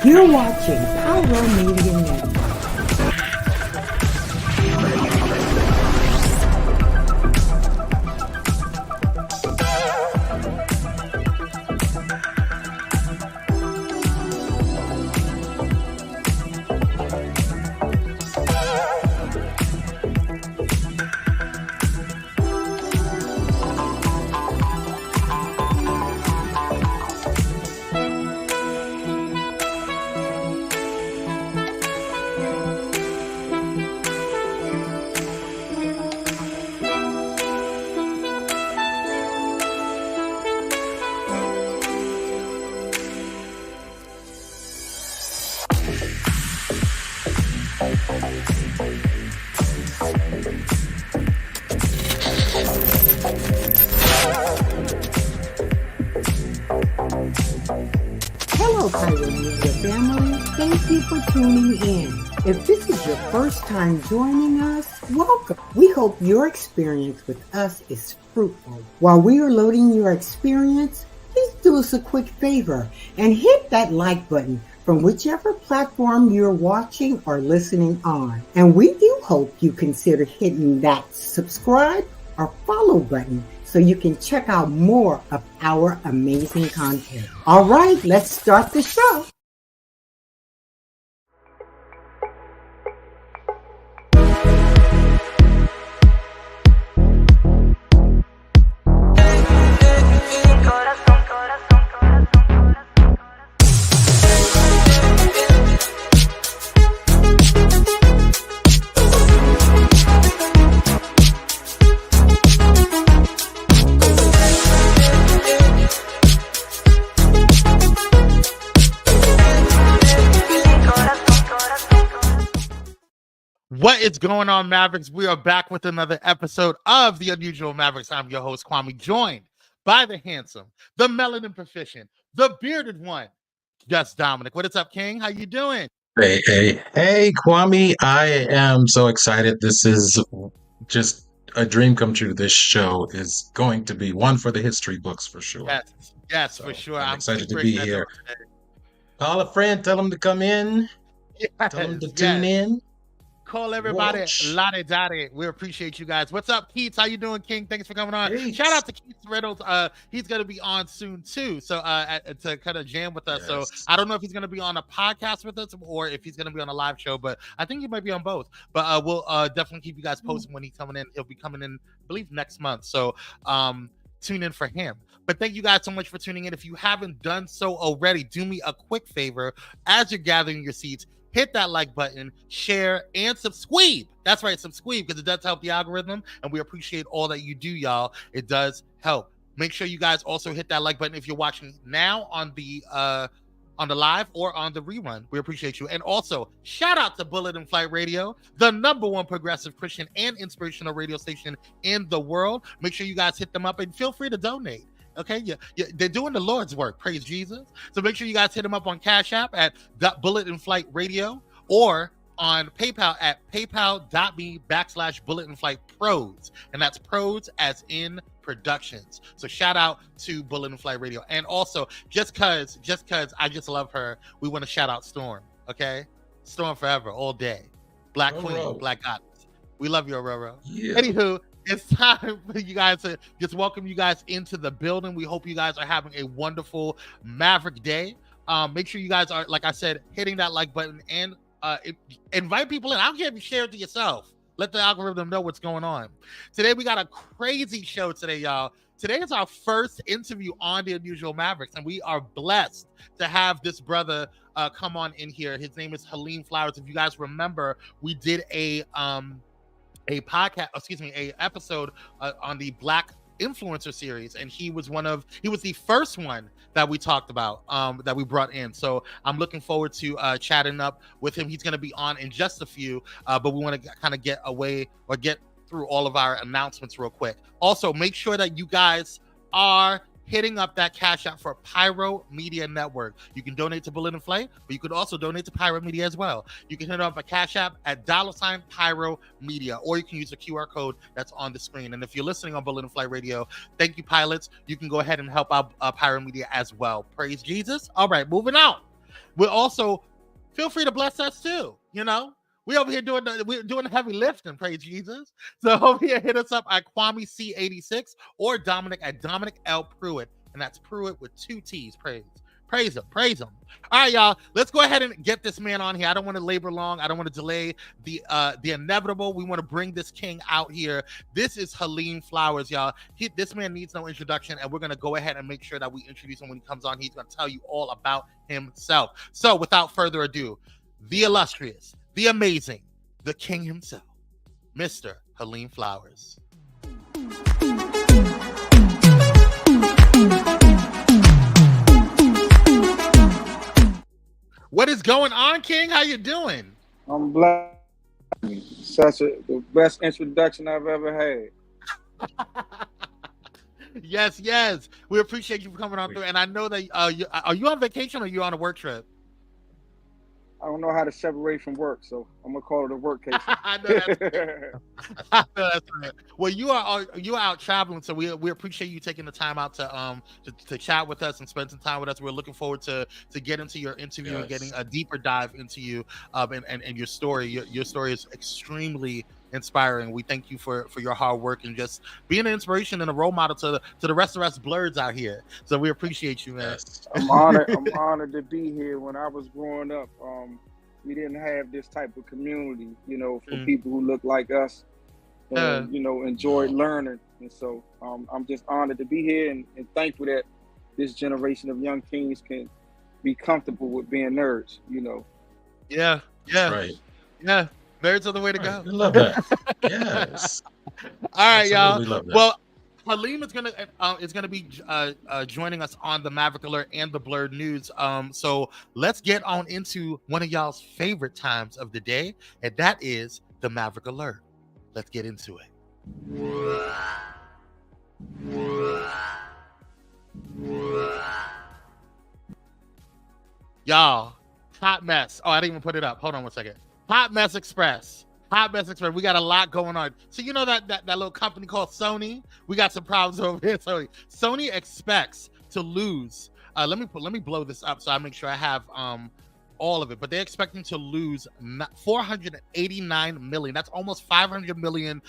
You're watching Pyro Media Network. Hello, Pyro Media family. Thank you for tuning in. If this is your first time joining us, welcome. We hope your experience with us is fruitful. While we are loading your experience, please do us a quick favor and hit that like button from whichever platform you're watching or listening on. And we do hope you consider hitting that subscribe or follow button so you can check out more of our amazing content. All right, let's start the show. What is going on, Mavericks? We are back with another episode of the Unusual Mavericks. I'm your host, Kwame, joined by the handsome, the melanin proficient, the bearded one, just Dominic. What is up, King? How you doing? Hey, Kwame. I am so excited. This is just a dream come true. This show is going to be one for the history books for sure. Yes, So, for sure. I'm excited to be here. Call a friend, tell them to come in, tell them to tune in. Call everybody, Lottie Dottie. We appreciate you guys. What's up, Keats? How you doing, King? Thanks for coming on. Hey. Shout out to Keats Reynolds. He's gonna be on soon too. So to kind of jam with us. Yes. So I don't know if he's gonna be on a podcast with us or if he's gonna be on a live show, but I think he might be on both. But we'll definitely keep you guys posted when he's coming in. He'll be coming in, I believe, next month. So tune in for him. But thank you guys so much for tuning in. If you haven't done so already, do me a quick favor as you're gathering your seats. Hit that like button, share, and subscribe. That's right, subscribe, because it does help the algorithm, and we appreciate all that you do, y'all. It does help. Make sure you guys also hit that like button if you're watching now on the live or on the rerun. We appreciate you. And also, shout out to Bullet and Flight Radio, the #1 progressive Christian and inspirational radio station in the world. Make sure you guys hit them up and feel free to donate. Okay, yeah, they're doing the Lord's work. Praise Jesus. So make sure you guys hit them up on Cash App at Bullet and Flight Radio or on PayPal at paypal.me/Bullet and Flight Pros. And that's pros as in productions. So shout out to Bullet and Flight Radio. And also, just cause I just love her, we want to shout out Storm. Okay, Storm forever, all day. Black Queen, Black Goddess. We love you, Aurora. Yeah. Anywho, it's time for you guys to just welcome you guys into the building. We hope you guys are having a wonderful Maverick day. Make sure you guys are, like I said, hitting that like button and invite people in. I don't care if you share it to yourself. Let the algorithm know what's going on. Today, we got a crazy show today, y'all. Today is our first interview on the Unusual Mavericks, and we are blessed to have this brother come on in here. His name is Halim Flowers. If you guys remember, we did a episode on the Black Influencer series, and he was the first one that we talked about, that we brought in. So I'm looking forward to chatting up with him. He's going to be on in just a few, but we want to kind of get through all of our announcements real quick. Also, make sure that you guys are hitting up that Cash App for Pyro Media Network. You can donate to Bullet and Flight, but you could also donate to Pyro Media as well. You can hit up a Cash App at $Pyro Media, or you can use the QR code that's on the screen. And if you're listening on Bullet and Flight Radio, thank you, pilots. You can go ahead and help out Pyro Media as well. Praise Jesus. All right, moving on. We're also feel free to bless us too. You know, we over here doing the heavy lifting. Praise Jesus. So over here, hit us up at Kwame C86 or Dominic at Dominic L Pruitt, and that's Pruitt with 2 T's. Praise him. All right, y'all. Let's go ahead and get this man on here. I don't want to labor long. I don't want to delay the inevitable. We want to bring this king out here. This is Halim Flowers, y'all. This man needs no introduction, and we're gonna go ahead and make sure that we introduce him when he comes on. He's gonna tell you all about himself. So, without further ado, the illustrious, the amazing, the king himself, Mr. Halim Flowers. What is going on, King? How you doing? I'm blessed. The best introduction I've ever had. Yes. We appreciate you for coming on through. And I know that are you on vacation or are you on a work trip? I don't know how to separate from work, so I'm gonna call it a work case. I know that's right. Well, you are out traveling, so we appreciate you taking the time out to chat with us and spend some time with us. We're looking forward to get into your interview and getting a deeper dive into you and your story. Your story is extremely inspiring. We thank you for your hard work and just being an inspiration and a role model to the rest of us blerds out here. So we appreciate you, man. Yes. I'm honored to be here. When I was growing up, we didn't have this type of community, for people who look like us and enjoyed learning. And so I'm just honored to be here and thankful that this generation of young kings can be comfortable with being nerds. Yeah. Right. Yeah. Nerds are the way to go. I love that. Yes. All right, Absolutely y'all. love that. Well, Halim is gonna be joining us on the Maverick Alert and the Blerd News. So let's get on into one of y'all's favorite times of the day, and that is the Maverick Alert. Let's get into it. Y'all, hot mess. Oh, I didn't even put it up. Hold on one second. Hot Mess Express. We got a lot going on. So you know that little company called Sony? We got some problems over here. Sony expects to lose. Let me blow this up so I make sure I have all of it. But they're expecting to lose 489 million. That's almost 500 million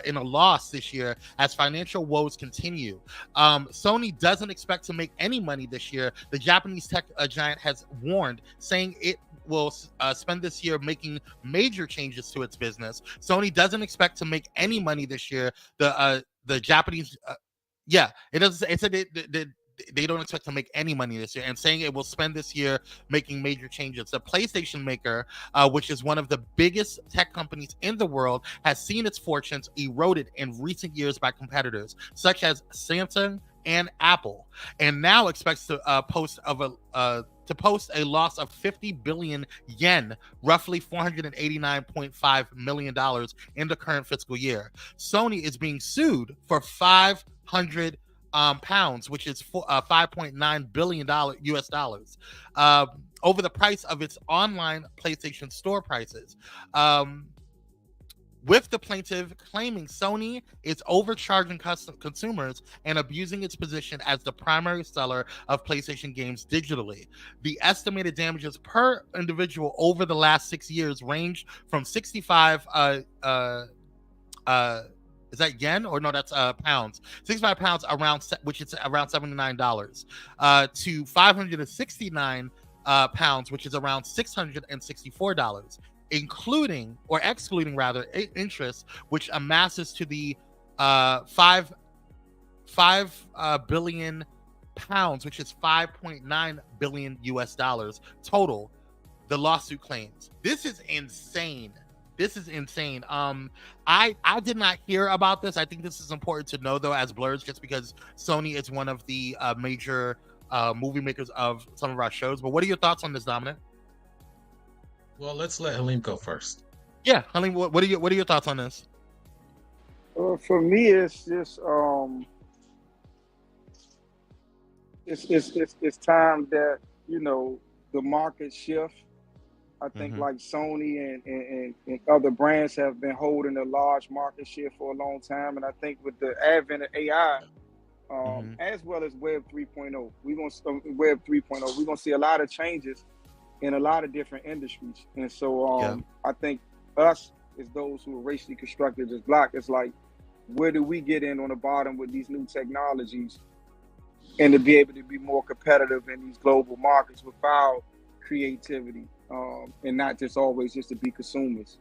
in a loss this year as financial woes continue. Sony doesn't expect to make any money this year. The Japanese tech giant has warned, saying it will spend this year making major changes to its business. Sony doesn't expect to make any money this year. The Japanese, it doesn't. It said they don't expect to make any money this year, and saying it will spend this year making major changes. The PlayStation maker, which is one of the biggest tech companies in the world, has seen its fortunes eroded in recent years by competitors such as Samsung and Apple, and now expects to post a loss of 50 billion yen, roughly $489.5 million in the current fiscal year. Sony is being sued for 500 pounds, which is $5.9 billion US dollars, over the price of its online PlayStation Store prices. With the plaintiff claiming Sony is overcharging consumers and abusing its position as the primary seller of PlayStation games digitally. The estimated damages per individual over the last 6 years range from 65 is that yen or no? That's pounds. 65 pounds which is around $79, to 569 pounds, which is around $664. Including or excluding rather interest, which amasses to the 5 billion pounds, which is 5.9 billion US dollars total. The lawsuit claims. This is insane. I did not hear about this. I think this is important to know though, as blerds, just because Sony is one of the major movie makers of some of our shows. But what are your thoughts on this, Dominic? Well, let's let Halim go first. Yeah, Halim, what are your thoughts on this? For me, it's just it's time that the market shift. I think like Sony and other brands have been holding a large market share for a long time, and I think with the advent of AI, as well as Web 3.0, we're gonna see a lot of changes in a lot of different industries. And so I think us as those who are racially constructed as Black, it's like, where do we get in on the bottom with these new technologies and to be able to be more competitive in these global markets without creativity, and not just always just to be consumers.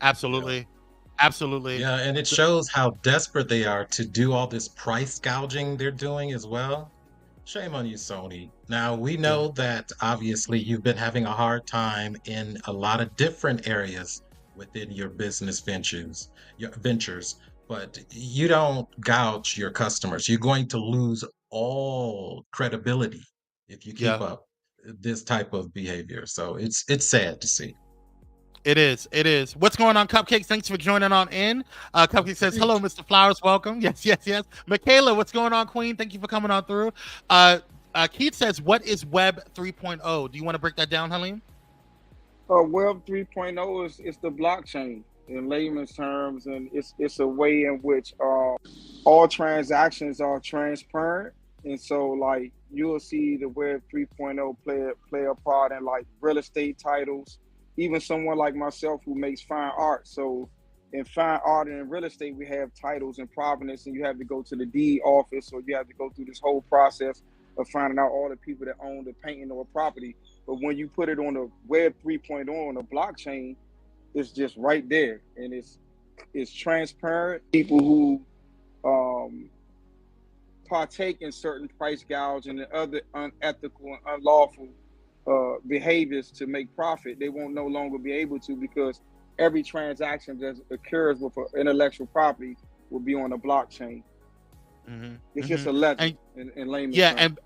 Absolutely. Absolutely. Yeah, and it shows how desperate they are to do all this price gouging they're doing as well. Shame on you, Sony. Now, we know that obviously you've been having a hard time in a lot of different areas within your business ventures, but you don't gouge your customers. You're going to lose all credibility if you keep up this type of behavior. So it's sad to see. It is. It is. What's going on, Cupcakes? Thanks for joining on in. Cupcake says, hello, Mr. Flowers. Welcome. Yes, yes, yes. Michaela, what's going on, Queen? Thank you for coming on through. Keith says, what is Web 3.0? Do you want to break that down, Halim? Web 3.0 is the blockchain in layman's terms, and it's a way in which all transactions are transparent. And so, like, you'll see the Web 3.0 play a part in, like, real estate titles. Even someone like myself who makes fine art. So in fine art and in real estate, we have titles and provenance, and you have to go to the deed office, or you have to go through this whole process of finding out all the people that own the painting or property. But when you put it on the Web 3.0 on the blockchain, it's just right there, and it's transparent. People who partake in certain price gouging and other unethical and unlawful behaviors to make profit, they won't no longer be able to, because every transaction that occurs with terrestrial property will be on a blockchain. It's just a ledger in layman's terms.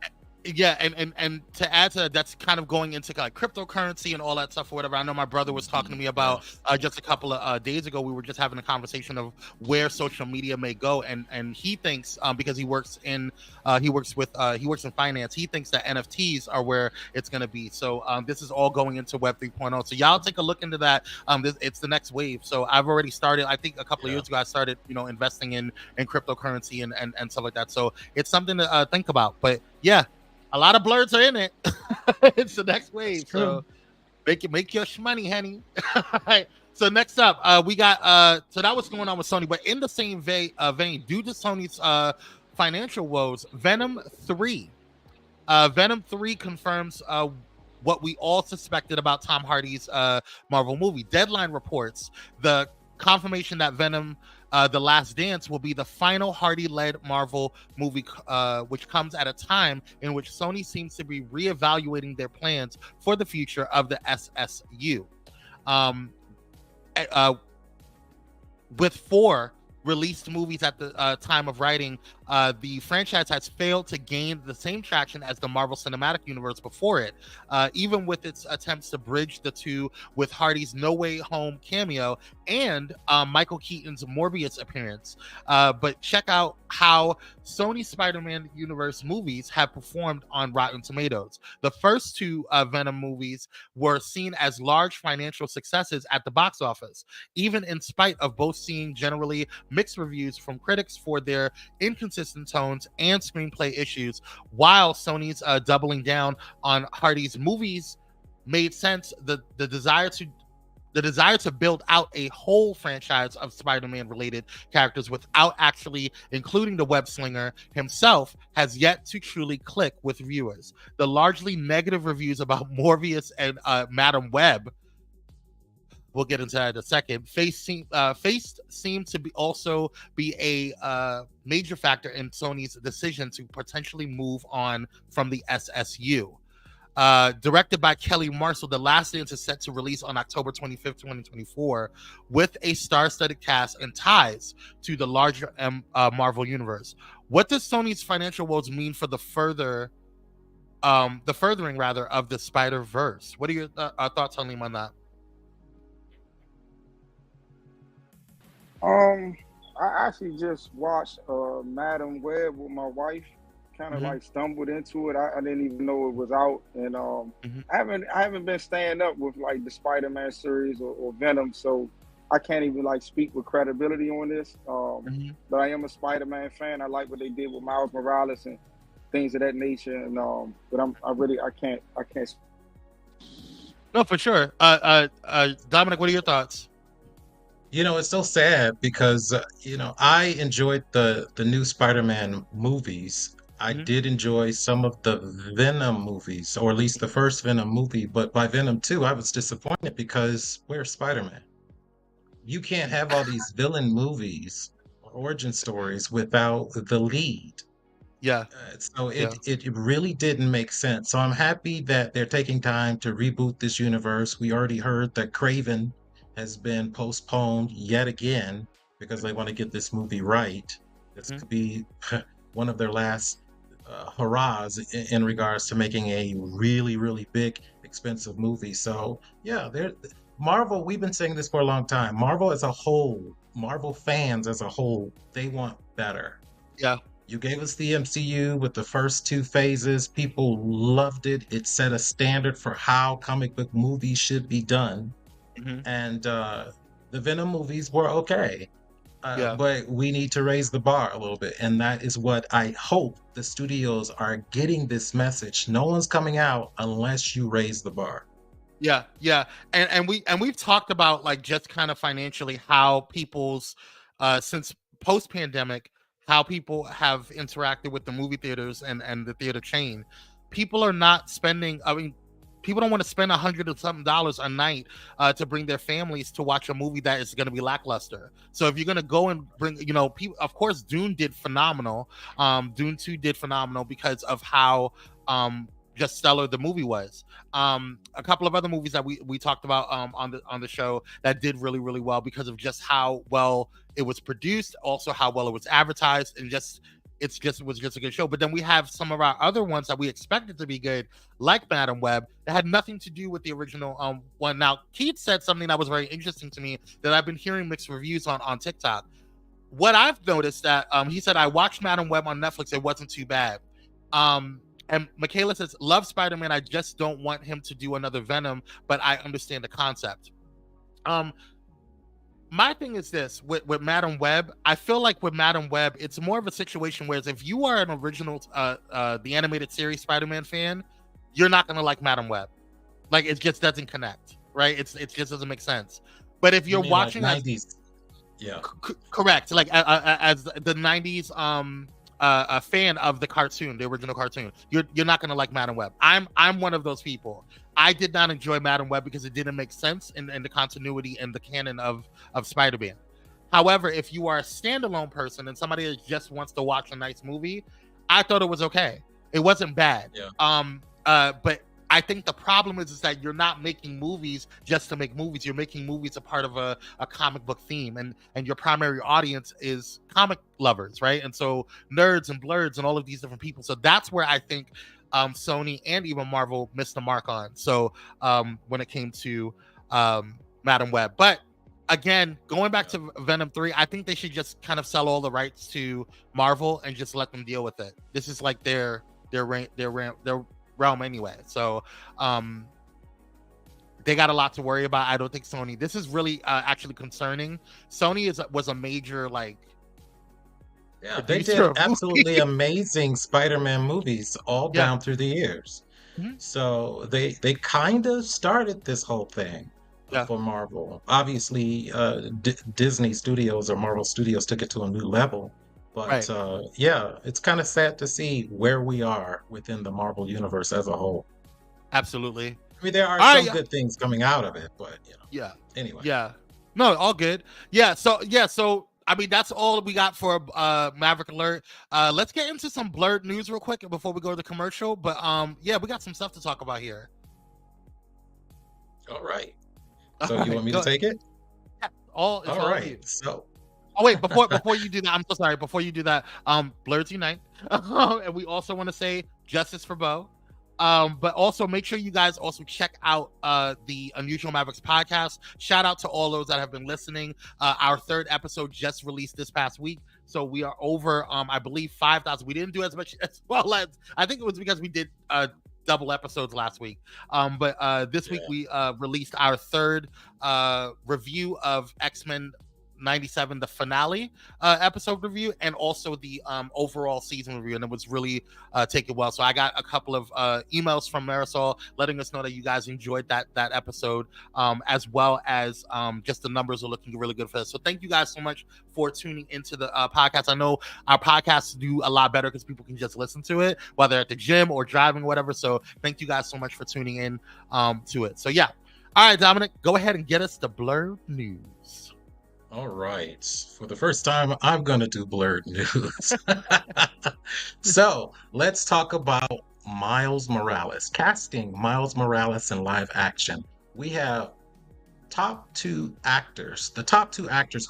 And to add to that, that's kind of going into like cryptocurrency and all that stuff or whatever. I know my brother was talking to me about just a couple of days ago. We were just having a conversation of where social media may go, and he thinks because he works in finance, he thinks that NFTs are where it's going to be. So this is all going into Web 3.0. So y'all take a look into that. It's the next wave. So I've already started. I think a couple of years ago I started, investing in cryptocurrency and stuff like that. So it's something to think about. But yeah. A lot of blerds are in it. It's the next wave. So make your money, honey. All right. So next up, we got so that was going on with Sony, but in the same vein, due to Sony's financial woes, Venom 3 confirms what we all suspected about Tom Hardy's Marvel movie. Deadline reports the confirmation that Venom The Last Dance will be the final Hardy-led Marvel movie, which comes at a time in which Sony seems to be reevaluating their plans for the future of the SSU. With 4 released movies at the time of writing, the franchise has failed to gain the same traction as the Marvel Cinematic Universe before it, even with its attempts to bridge the two with Hardy's No Way Home cameo and Michael Keaton's Morbius appearance. But check out how Sony Spider-Man universe movies have performed on Rotten Tomatoes. The first 2 Venom movies were seen as large financial successes at the box office, even in spite of both seeing generally mixed reviews from critics for their inconsistent tones and screenplay issues. While Sony's doubling down on Hardy's movies made sense, the desire to build out a whole franchise of Spider-Man related characters without actually including the web slinger himself has yet to truly click with viewers. The largely negative reviews about Morbius and Madam Web, we'll get into that in a second, Face seemed to be also be a major factor in Sony's decision to potentially move on from the SSU. Directed by Kelly Marshall, The Last Dance is set to release on October 25th, 2024, with a star-studded cast and ties to the larger Marvel universe. What does Sony's financial woes mean for the furthering of the Spider-Verse? What are your thoughts, Halim, on that? I actually just watched Madam Web with my wife. Kind of like stumbled into it. I didn't even know it was out, and I haven't been staying up with like the Spider-Man series or Venom, so I can't even like speak with credibility on this. But I am a Spider-Man fan. I like what they did with Miles Morales and things of that nature, and but I can't No, for sure. Dominic, what are your thoughts? It's so sad because I enjoyed the new Spider-Man movies. I Hmm. did enjoy some of the Venom movies, or at least the first Venom movie, but by Venom 2, I was disappointed because where's Spider-Man? You can't have all these villain movies, origin stories without the lead. Yeah, So yeah. it really didn't make sense. So I'm happy that they're taking time to reboot this universe. We already heard that Craven has been postponed yet again because they want to get this movie right. This Mhm. could be one of their last hurrahs in regards to making a really, really big, expensive movie. So yeah, Marvel. We've been saying this for a long time. Marvel as a whole, Marvel fans as a whole, they want better. Yeah. You gave us the MCU with the first two phases. People loved it. It set a standard for how comic book movies should be done. Hmm. And the Venom movies were okay. Yeah. But we need to raise the bar a little bit. And that is what I hope the studios are getting this message. No one's coming out unless you raise the bar. Yeah, yeah, and we've talked about like just kind of financially how people's since post pandemic how people have interacted with the movie theaters and the theater chain. People are not spending. I mean, people don't want to spend $100 or something a night to bring their families to watch a movie that is going to be lackluster. So if you're going to go and bring, people, of course, Dune did phenomenal. Dune 2 did phenomenal because of how just stellar the movie was. A couple of other movies that we talked about on the show that did really really well because of just how well it was produced, also how well it was advertised, and it was just a good show. But then we have some of our other ones that we expected to be good, like Madam Web, that had nothing to do with the original one. Now, Keith said something that was very interesting to me that I've been hearing mixed reviews on TikTok. What I've noticed that he said I watched Madam Web on Netflix, it wasn't too bad. And Michaela says, love Spider-Man. I just don't want him to do another Venom, but I understand the concept. My thing is this with Madam Web, I feel like with Madam Web, it's more of a situation where if you are an original the animated series Spider-Man fan, you're not gonna like Madam Web. Like it just doesn't connect, right? It just doesn't make sense. But if You you're mean like watching 90s? Yeah. correct, like as the 90s a fan of the cartoon, the original cartoon, you're not gonna like Madam Web. I'm one of those people. I did not enjoy Madam Web because it didn't make sense in the continuity and the canon of Spider-Man. However, if you are a standalone person and somebody that just wants to watch a nice movie, I thought it was okay. It wasn't bad. Yeah. But I think the problem is that you're not making movies just to make movies. You're making movies a part of a comic book theme, and your primary audience is comic lovers, right? And so nerds and blerds and all of these different people. So that's where I think Sony and even Marvel missed the mark on. So when it came to Madam Web, but again, going back to Venom 3, I think they should just kind of sell all the rights to Marvel and just let them deal with it. This is like their realm anyway. So they got a lot to worry about. I don't think Sony, this is really actually concerning. Sony was a major yeah, they did absolutely amazing Spider-Man movies all down through the years. Mm-hmm. So they kind of started this whole thing for Marvel. Obviously, Disney Studios or Marvel Studios took it to a new level. But yeah, it's kind of sad to see where we are within the Marvel universe as a whole. Absolutely. I mean, there are some good things coming out of it, but anyway. Yeah. No, all good. So I mean, that's all we got for Maverick Alert. Let's get into some Blerd news real quick before we go to the commercial. But yeah, we got some stuff to talk about here. All right. So you want me to take it? Yeah, all right. So. Oh wait, before you do that, I'm so sorry. Before you do that, Blerds Unite, and we also want to say justice for Beau. But also make sure you guys also check out the Unusual Mavericks podcast. Shout out to all those that have been listening. Our third episode just released this past week, so we are over I believe 5,000. We didn't do as much as well as I think it was because we did double episodes last week. But this week we released our third review of Xmen 97, the finale episode review, and also the overall season review, and it was really taken well. So I got a couple of emails from Marisol letting us know that you guys enjoyed that episode, as well as just the numbers are looking really good for us. So thank you guys so much for tuning into the podcast. I know our podcasts do a lot better because people can just listen to it, whether at the gym or driving or whatever. So thank you guys so much for tuning in to it. So yeah. All right, Dominic, go ahead and get us the Blerd news. All right. For the first time, I'm going to do Blerd news. So let's talk about Miles Morales. Casting Miles Morales in live action. We have the top two actors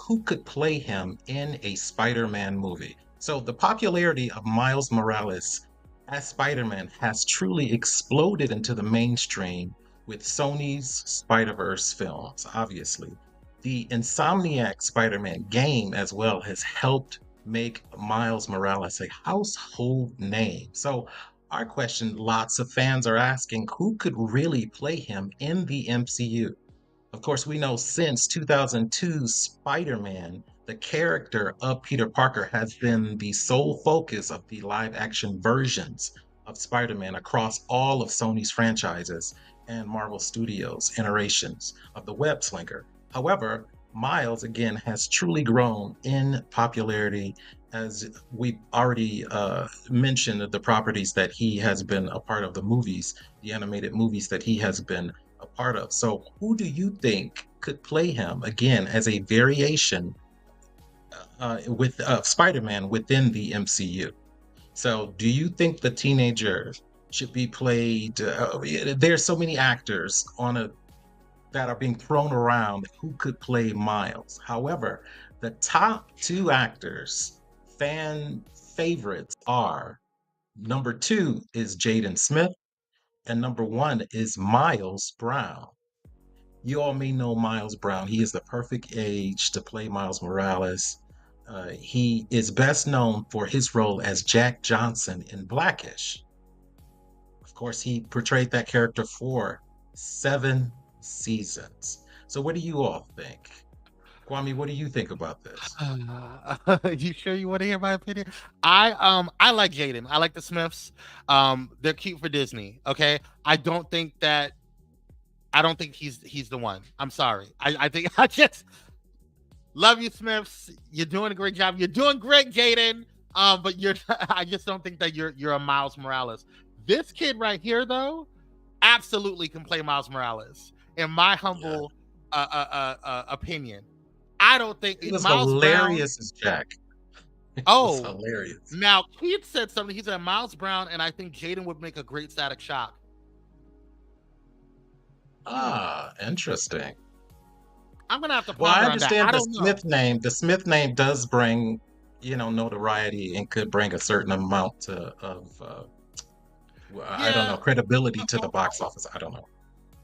who could play him in a Spider-Man movie. So the popularity of Miles Morales as Spider-Man has truly exploded into the mainstream with Sony's Spider-Verse films, obviously. The Insomniac Spider-Man game as well has helped make Miles Morales a household name. So our question lots of fans are asking, who could really play him in the MCU? Of course, we know since 2002, Spider-Man, the character of Peter Parker, has been the sole focus of the live-action versions of Spider-Man across all of Sony's franchises and Marvel Studios' iterations of the web slinger. However, Miles, again, has truly grown in popularity, as we've already mentioned the properties that he has been a part of, the movies, the animated movies that he has been a part of. So who do you think could play him, again, as a variation with Spider-Man within the MCU? So do you think the teenager should be played? There's so many actors that are being thrown around who could play Miles. However, the top two actors, fan favorites, are number 2 is Jaden Smith, and number 1 is Miles Brown. You all may know Miles Brown. He is the perfect age to play Miles Morales. He is best known for his role as Jack Johnson in Blackish. Of course, he portrayed that character for 7 seasons. So what do you all think? Kwame, what do you think about this? You sure you want to hear my opinion? I like Jaden. I like the Smiths. They're cute for Disney. Okay. I don't think he's the one. I'm sorry. I think I just love you, Smiths. You're doing a great job. You're doing great, Jaden. But I just don't think that you're a Miles Morales. This kid right here, though, absolutely can play Miles Morales. In my humble opinion, I don't think he was Miles hilarious Brown, as Jack. Oh, hilarious. Now Keith said something. He said Miles Brown, and I think Jaden would make a great Static Shock. Interesting. I'm gonna have to. Well, I understand the Smith name does bring, notoriety and could bring a certain amount of I don't know, credibility to the box office. I don't know.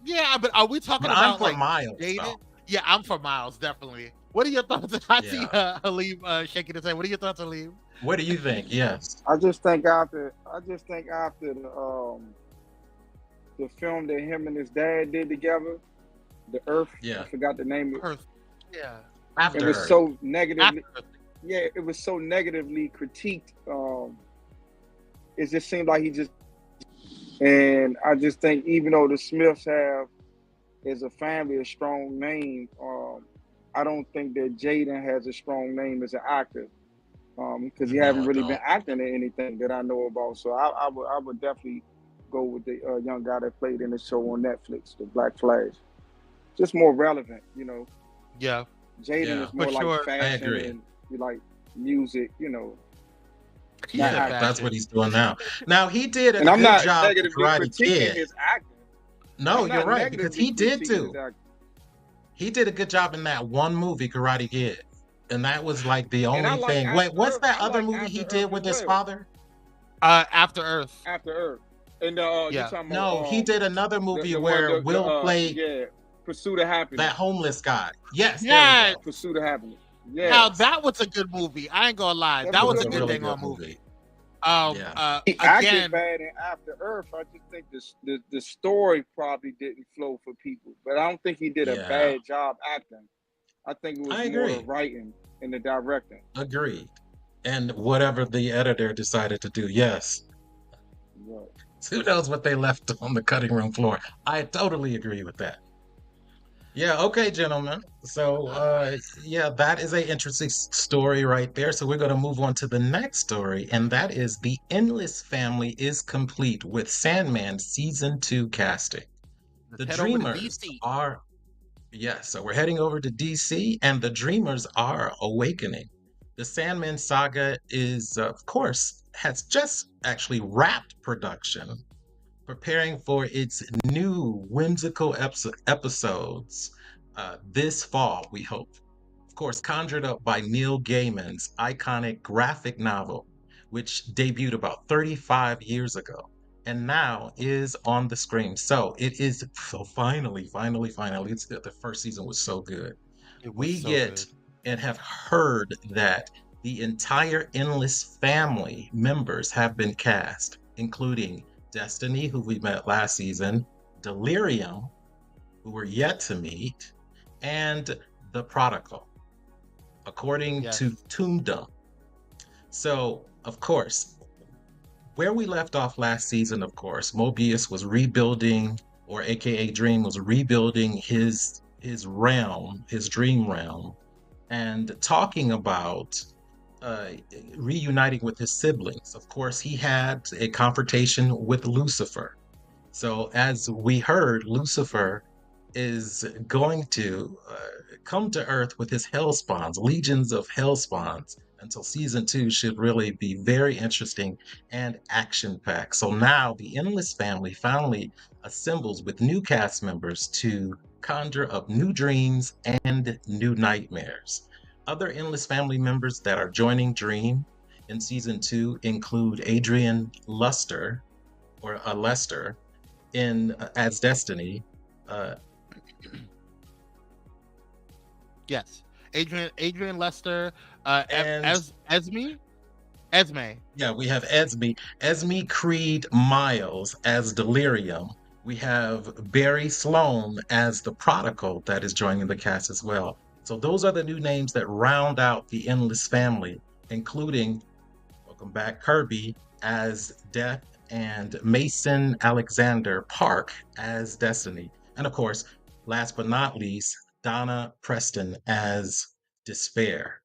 Yeah, but are we talking about I'm for Miles? Jaden? Yeah, I'm for Miles, definitely. What are your thoughts? I see Halim shaking his head. What are your thoughts, Halim? What do you think? Yes. I just think after the film that him and his dad did together, The Earth. Yeah. I forgot the name of it. Earth. Yeah. After it was Earth. so negatively. Yeah, it was so negatively critiqued. It just seemed like he just. And I just think, even though the Smiths have, as a family, a strong name, I don't think that Jaden has a strong name as an actor, because he hasn't really been acting in anything that I know about. So I would definitely go with the young guy that played in the show on Netflix, the Black Flash. Just more relevant, Yeah. Jaden is more like fashion and like music, Yeah, that's what he's doing now. Now he did a good job with Karate Kid. His acting. No, you're right, because he did too. He did a good job in that one movie, Karate Kid, and that was like the only thing. Wait, what's that other movie he did with his father? After Earth. After Earth. And he did another movie where Will played Pursuit of Happiness. That homeless guy. Yes. Yeah. Pursuit of Happiness. Yeah. Now that was a good movie. I ain't gonna lie. That was a good thing on movie. He acted bad in After Earth. I just think the story probably didn't flow for people. But I don't think he did a bad job acting. I think it was I more the agree. writing and the directing. Agreed. And whatever the editor decided to do, yes. Right. Who knows what they left on the cutting room floor? I totally agree with that. Yeah, okay, gentlemen. So, yeah, that is a interesting story right there. So we're going to move on to the next story, and that is the Endless family is complete with Sandman season 2 casting. Let's The head over to Dreamers DC. are, yes, so we're heading over to DC, and the Dreamers are awakening. The Sandman saga is, of course, has just actually wrapped production, preparing for its new whimsical episodes this fall, we hope. Of course, conjured up by Neil Gaiman's iconic graphic novel, which debuted about 35 years ago and now is on the screen. So it is, so finally, the first season was so good. It was We so get good. and have heard that the entire Endless family members have been cast, including Destiny, who we met last season, Delirium, who we're yet to meet, and the Prodigal, according Yes. to Tombdom. So, of course, where we left off last season, of course, Mobius was rebuilding, or AKA Dream was rebuilding his realm, his dream realm, and talking about uh, reuniting with his siblings. Of course, he had a confrontation with Lucifer. So, as we heard, Lucifer is going to come to Earth with his hellspawns, legions of hellspawns, until season 2 should really be very interesting and action packed. So now the Endless family finally assembles with new cast members to conjure up new dreams and new nightmares. Other Endless family members that are joining Dream in season 2 include Adrian Luster, or Lester, in as Destiny. Uh, Yes. Adrian Lester, and Esme. yeah, we have Esme Creed Miles as Delirium. We have Barry Sloan as the Prodigal that is joining the cast as well. So those are the new names that round out the Endless family, including, welcome back, Kirby as Death and Mason Alexander Park as Destiny. And of course, last but not least, Donna Preston as Despair.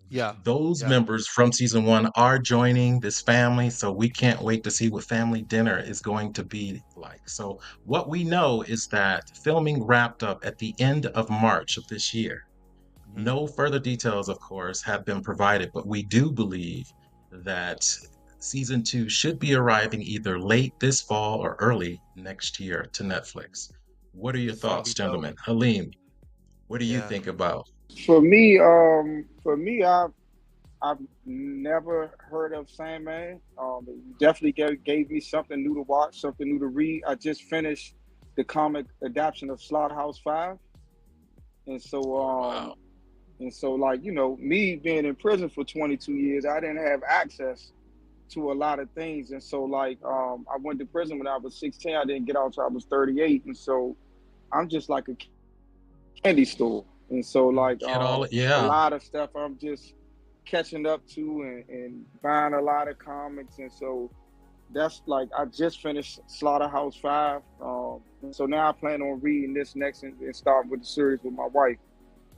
Yeah. Those members from season 1 are joining this family, so we can't wait to see what family dinner is going to be like. So what we know is that filming wrapped up at the end of March of this year. No further details, of course, have been provided, but we do believe that season 2 should be arriving either late this fall or early next year to Netflix. What are your thoughts, gentlemen? Halim, what do you think about? For me, I've never heard of Sandman. It definitely gave me something new to watch, something new to read. I just finished the comic adaptation of Slaughterhouse-5, and so Wow. and so, like, you know, me being in prison for 22 years, I didn't have access to a lot of things, and so, like, I went to prison when I was 16. I didn't get out until I was 38, and so I'm just like a candy store. And so, like, Get all, a yeah, lot of stuff I'm just catching up to and buying a lot of comics. And so that's like, I just finished Slaughterhouse-5. And so now I plan on reading this next and starting with the series with my wife.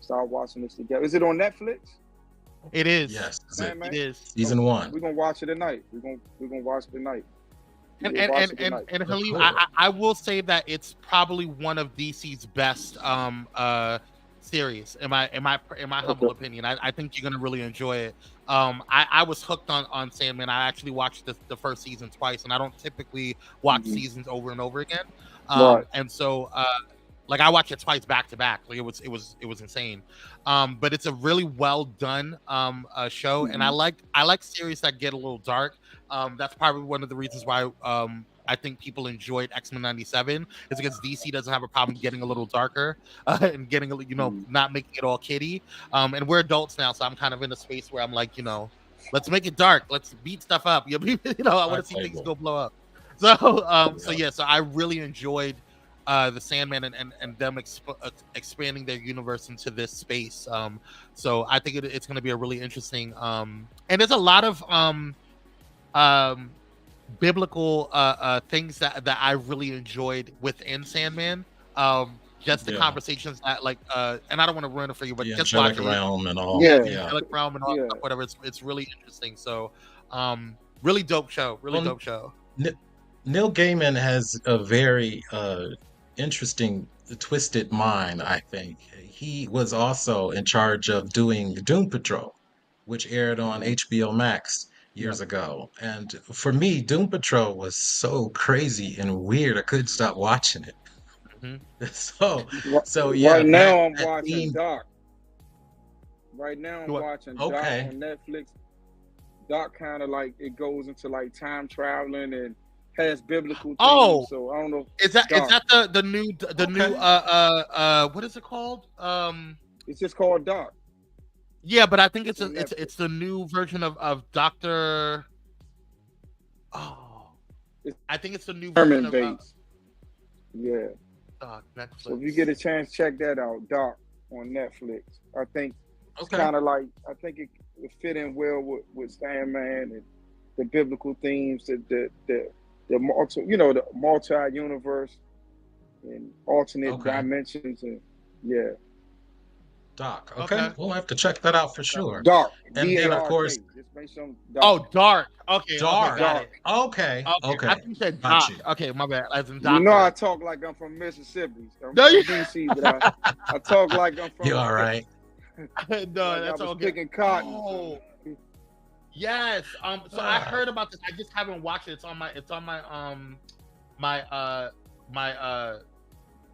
Start watching this together. Is it on Netflix? It is. yes, It is. season 1. We're gonna watch it tonight. We're gonna watch it tonight. And Halim, I will say that it's probably one of DC's best series, in my humble opinion. I think you're gonna really enjoy it. I was hooked on Sandman. I actually watched the first season twice, and I don't typically watch seasons over and over again. And so like, I watched it twice back to back. Like, it was insane. But it's a really well done show, and I like series that get a little dark. That's probably one of the reasons why I think people enjoyed Xmen '97, is because DC doesn't have a problem getting a little darker and getting a, not making it all kiddie. And we're adults now, so I'm kind of in a space where I'm like, let's make it dark. Let's beat stuff up. I want to see things go blow up. So so I really enjoyed the Sandman and them expanding their universe into this space. So I think it's going to be a really interesting. And there's a lot of biblical things that I really enjoyed within Sandman. Just the conversations that and I don't want to ruin it for you, but just watch realm and all. The angelic realm and all that stuff, whatever. It's really interesting. So really dope show. Dope show. Neil Gaiman has a very interesting, twisted mind, I think. He was also in charge of doing Doom Patrol, which aired on HBO Max years ago. And for me, Doom Patrol was so crazy and weird, I couldn't stop watching it. So yeah. Right now I'm watching Doc. Right now I'm watching Doc on Netflix. Doc kind of like it goes into like time traveling and has biblical themes. So I don't know. Is that the new what is it called? It's just called Doc. Yeah, but I think it's the new version of Doctor. I think it's the new version of yeah. Doc, Netflix. So if you get a chance, check that out. Doc on Netflix. I think it's kind of like it fit in well with Sandman and the biblical themes, the multi-universe and alternate dimensions, and Doc. Okay, we'll have to check that out for sure. Doc, and then of course. Dark. Okay, Dark. Okay. I think you said Doc. Okay, my bad. As in Doc. You know, I talk like I'm from Mississippi. I'm from DC, but I talk like I'm from. You all right? No, that's all good. Picking cotton. Oh. Yes. So I heard about this. I just haven't watched it. It's on my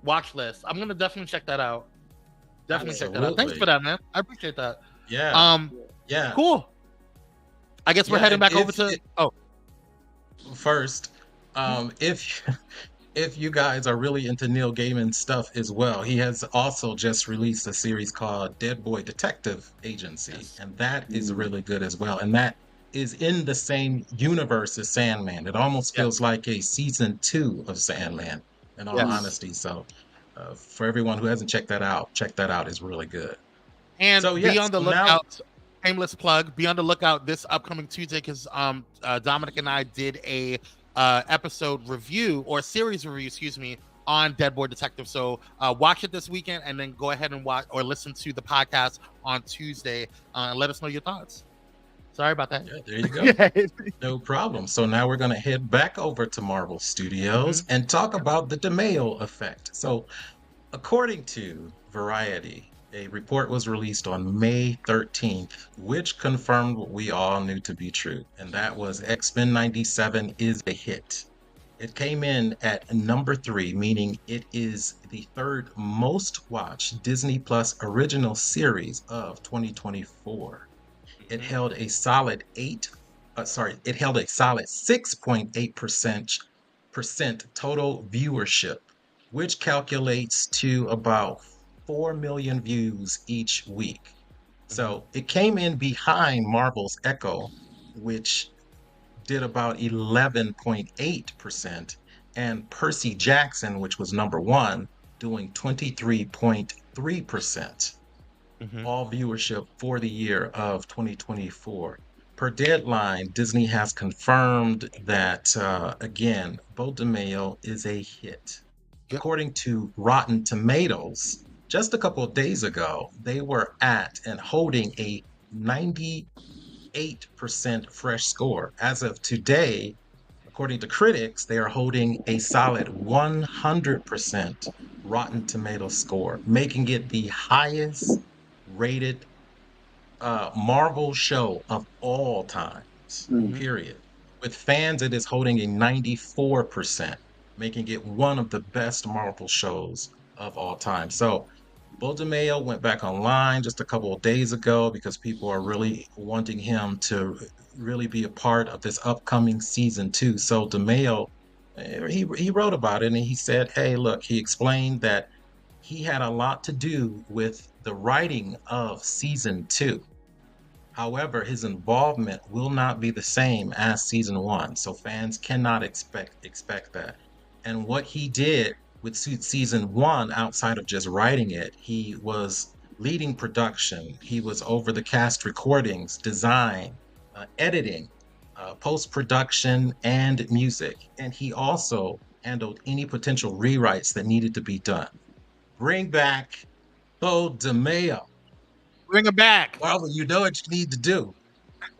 watch list. I'm gonna definitely check that out. Check that out. Thanks for that, man. I appreciate that. Yeah. Cool. I guess we're heading back over to. First, if you guys are really into Neil Gaiman stuff as well, he has also just released a series called Dead Boy Detective Agency, and that is really good as well. And that is in the same universe as Sandman. It almost feels like a season 2 of Sandman, in all honesty. So, for everyone who hasn't checked that out, It's really good. And be on the lookout. Shameless plug. Be on the lookout this upcoming Tuesday because Dominic and I did a episode review or series review, on Dead Boy Detective. So watch it this weekend and then go ahead and watch or listen to the podcast on Tuesday and let us know your thoughts. Sorry about that. Yeah, there you go. No problem. So now we're going to head back over to Marvel Studios and talk about the DeMeo effect. So according to Variety, a report was released on May 13th, which confirmed what we all knew to be true, and that was Xmen 97 is a hit. It came in at number 3, meaning it is the third most watched Disney Plus original series of 2024. It held a solid 6.8% total viewership, which calculates to about 4 million views each week. So it came in behind Marvel's Echo, which did about 11.8%, and Percy Jackson, which was number 1, doing 23.3%. All viewership for the year of 2024. Per Deadline, Disney has confirmed that, again, Beau DeMeo is a hit. According to Rotten Tomatoes, just a couple of days ago, they were at and holding a 98% fresh score. As of today, according to critics, they are holding a solid 100% Rotten Tomatoes score, making it the highest rated Marvel show of all times, period. With fans, it is holding a 94%, making it one of the best Marvel shows of all time. So Beau DeMeo went back online just a couple of days ago because people are really wanting him to really be a part of this upcoming season 2. So DeMeo, he wrote about it and he said, hey, look, he explained that he had a lot to do with the writing of season 2. However, his involvement will not be the same as season 1, so fans cannot expect that. And what he did with season 1, outside of just writing it, he was leading production. He was over the cast recordings, design, editing, post-production, and music. And he also handled any potential rewrites that needed to be done. Bring back Beau DeMayo. Bring him back. Well, you know what you need to do.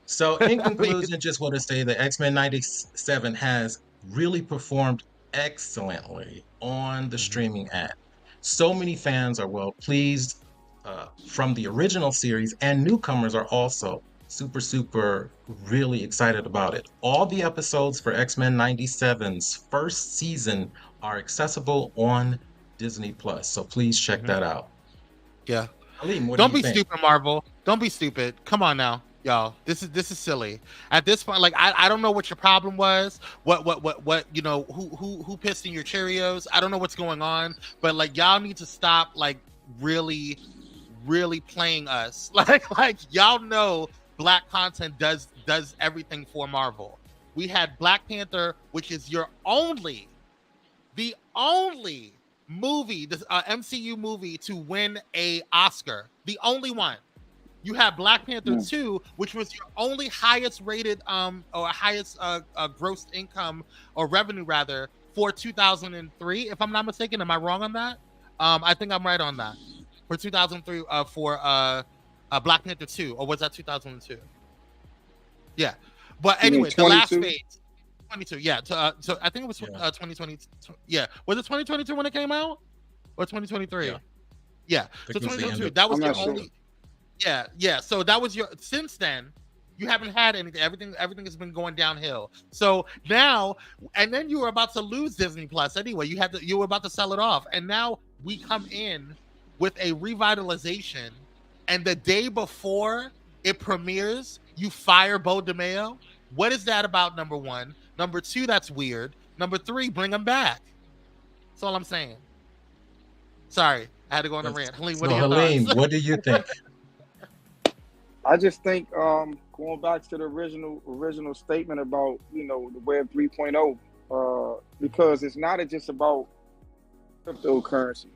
So, in conclusion, just want to say that X-Men 97 has really performed excellently on the streaming app. So many fans are well pleased from the original series, and newcomers are also super really excited about it. All the episodes for X-Men 97's first season are accessible on Disney Plus, so please check that out. Yeah. Halim, what Don't do you be think? stupid, Marvel. Don't be stupid. Come on now, y'all. This is silly. At this point, like I don't know what your problem was. What you know, who pissed in your Cheerios? I don't know what's going on, but like y'all need to stop like really playing us. Like y'all know black content does everything for Marvel. We had Black Panther, which is the only movie, this MCU movie to win a Oscar. The only one. You have Black Panther 2, which was your only highest rated or highest gross income or revenue rather for 2003, if I'm not mistaken. Am I wrong on that? I think I'm right on that. For 2003 for Black Panther 2, or was that 2002? Yeah. But anyway, the last phase 22, yeah. So I think it was 2020. Yeah, was it 2022 when it came out, or 2023? Yeah. So 2022. That was your only. Yeah. So that was your. Since then, you haven't had anything. Everything has been going downhill. So now, and then you were about to lose Disney Plus anyway. You were about to sell it off, and now we come in with a revitalization, and the day before it premieres, you fire Beau DeMayo. What is that about? Number one. Number two, that's weird. Number three, bring him back. That's all I'm saying. Sorry, I had to go on a rant. Halim, what are your thoughts? What do you think? I just think going back to the original statement about, you know, the Web 3.0, because it's not just about cryptocurrency.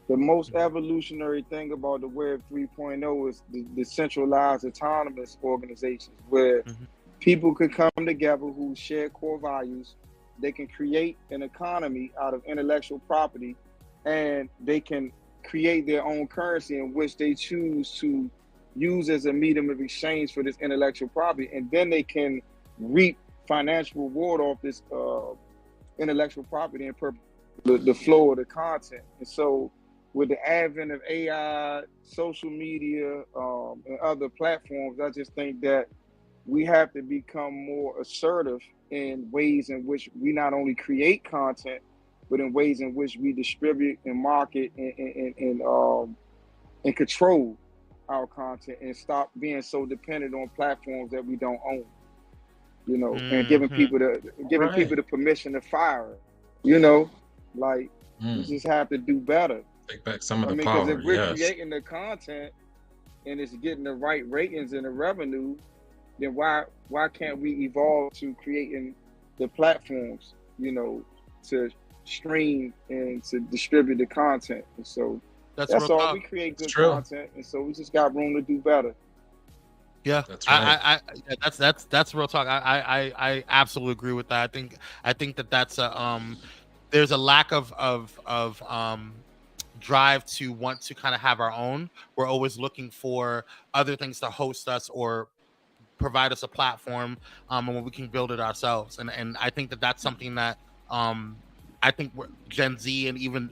The most evolutionary thing about the Web 3.0 is the decentralized autonomous organizations where people can come together who share core values. They can create an economy out of intellectual property, and they can create their own currency in which they choose to use as a medium of exchange for this intellectual property. And then they can reap financial reward off this intellectual property and the flow of the content. And so with the advent of AI, social media, and other platforms, I just think that we have to become more assertive in ways in which we not only create content, but in ways in which we distribute and market and control our content, and stop being so dependent on platforms that we don't own. You know, and giving people the permission to fire. You know, like we just have to do better. Take back some of the power. Because if we're creating the content and it's getting the right ratings and the revenue, then why can't we evolve to creating the platforms, you know, to stream and to distribute the content? And so that's all. Talk. We create good content, and so we just got room to do better. Yeah, that's right. That's real talk. I absolutely agree with that. I think that's a there's a lack of drive to want to kind of have our own. We're always looking for other things to host us or provide us a platform, and when we can build it ourselves. And I think that's something that I think Gen Z and even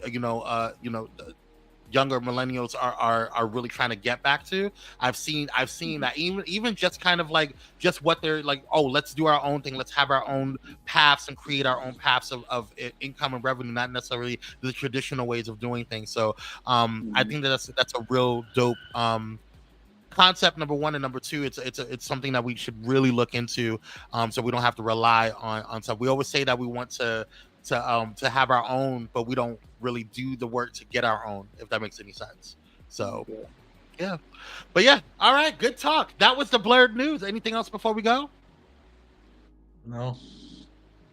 younger millennials are really trying to get back to. I've seen that even just kind of like just what they're like, oh, let's do our own thing, let's have our own paths and create our own paths of income and revenue, not necessarily the traditional ways of doing things. So I think that's a real dope concept, number one, and number two, it's something that we should really look into, so we don't have to rely on stuff. We always say that we want to have our own, but we don't really do the work to get our own, if that makes any sense. So yeah, but yeah, all right, good talk. That was the Blerd news. Anything else before we go? No.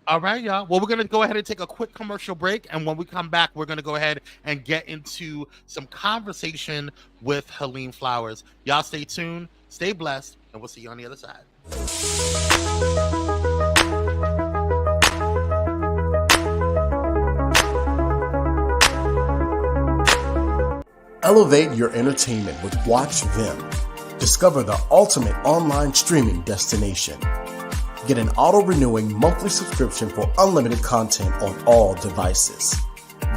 All right, y'all. Well, we're going to go ahead and take a quick commercial break. And when we come back, we're going to go ahead and get into some conversation with Halim Flowers. Y'all stay tuned, stay blessed, and we'll see you on the other side. Elevate your entertainment with Watch Vim. Discover the ultimate online streaming destination. Get an auto-renewing monthly subscription for unlimited content on all devices.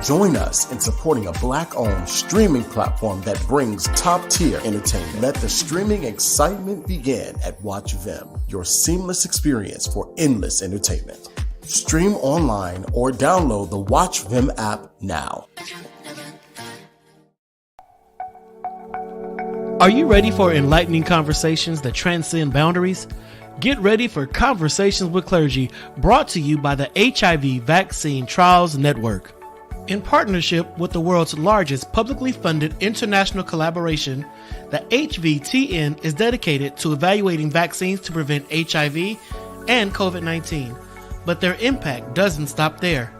Join us in supporting a Black-owned streaming platform that brings top-tier entertainment. Let the streaming excitement begin at Watch Vim, your seamless experience for endless entertainment. Stream online or download the Watch Vim app now. Are you ready for enlightening conversations that transcend boundaries? Get ready for Conversations with Clergy, brought to you by the HIV Vaccine Trials Network. In partnership with the world's largest publicly funded international collaboration, the HVTN is dedicated to evaluating vaccines to prevent HIV and COVID-19. But their impact doesn't stop there.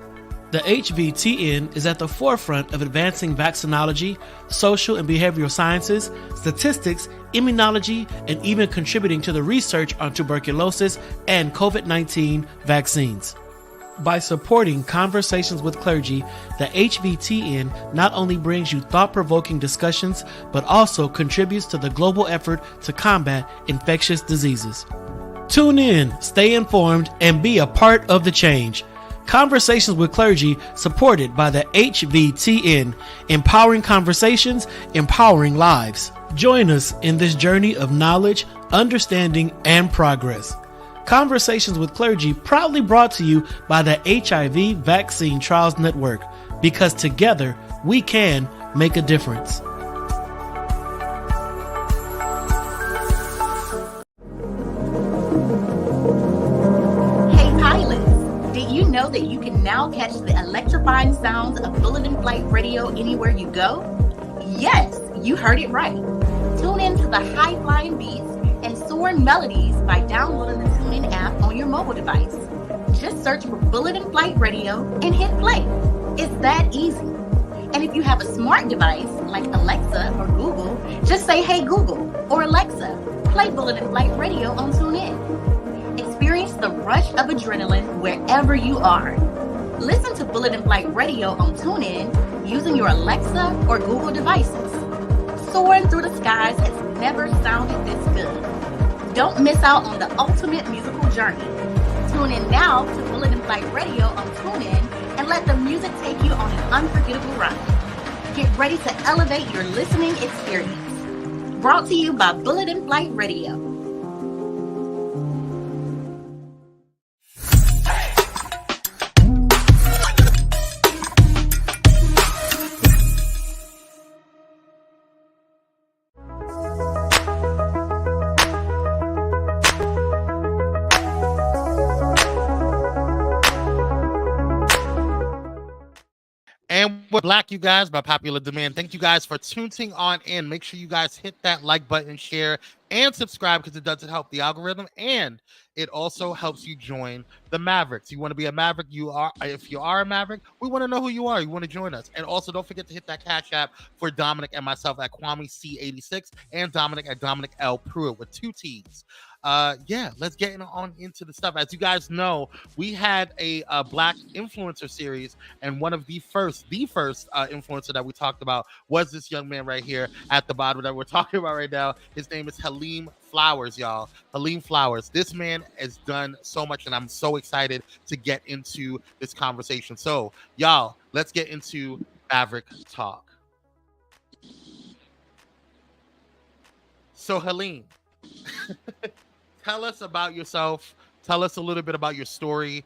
The HVTN is at the forefront of advancing vaccinology, social and behavioral sciences, statistics, immunology, and even contributing to the research on tuberculosis and COVID-19 vaccines. By supporting Conversations with Clergy, the HVTN not only brings you thought-provoking discussions, but also contributes to the global effort to combat infectious diseases. Tune in, stay informed, and be a part of the change. Conversations with Clergy, supported by the HVTN, empowering conversations, empowering lives. Join us in this journey of knowledge, understanding, and progress. Conversations with Clergy, proudly brought to you by the HIV Vaccine Trials Network, because together we can make a difference. Know that you can now catch the electrifying sounds of Bulletin Flight Radio anywhere you go? Yes, you heard it right. Tune in to the high-flying beats and soaring melodies by downloading the TuneIn app on your mobile device. Just search for Bulletin Flight Radio and hit play. It's that easy. And if you have a smart device like Alexa or Google, just say, "Hey Google," or "Alexa, play Bulletin Flight Radio on TuneIn." Experience the rush of adrenaline wherever you are. Listen to Bulletin Flight Radio on TuneIn using your Alexa or Google devices. Soaring through the skies has never sounded this good. Don't miss out on the ultimate musical journey. Tune in now to Bulletin Flight Radio on TuneIn and let the music take you on an unforgettable ride. Get ready to elevate your listening experience. Brought to you by Bulletin Flight Radio. And we're Black, you guys, by popular demand. Thank you guys for tuning on in. Make sure you guys hit that like button, share, and subscribe, because it does help the algorithm, and it also helps you join the Mavericks. You want to be a Maverick? If you are a Maverick, we want to know who you are. You want to join us. And also, don't forget to hit that Cash App for Dominic and myself at Kwame C86 and Dominic at Dominic L. Pruitt with 2 T's. Let's get on into the stuff. As you guys know, we had a Black influencer series, and one of the first influencer that we talked about was this young man right here at the bottom that we're talking about right now. His name is Halim Flowers, y'all. Halim Flowers. This man has done so much, and I'm so excited to get into this conversation. So, y'all, let's get into Maverick Talk. So, Halim, tell us about yourself. Tell us a little bit about your story.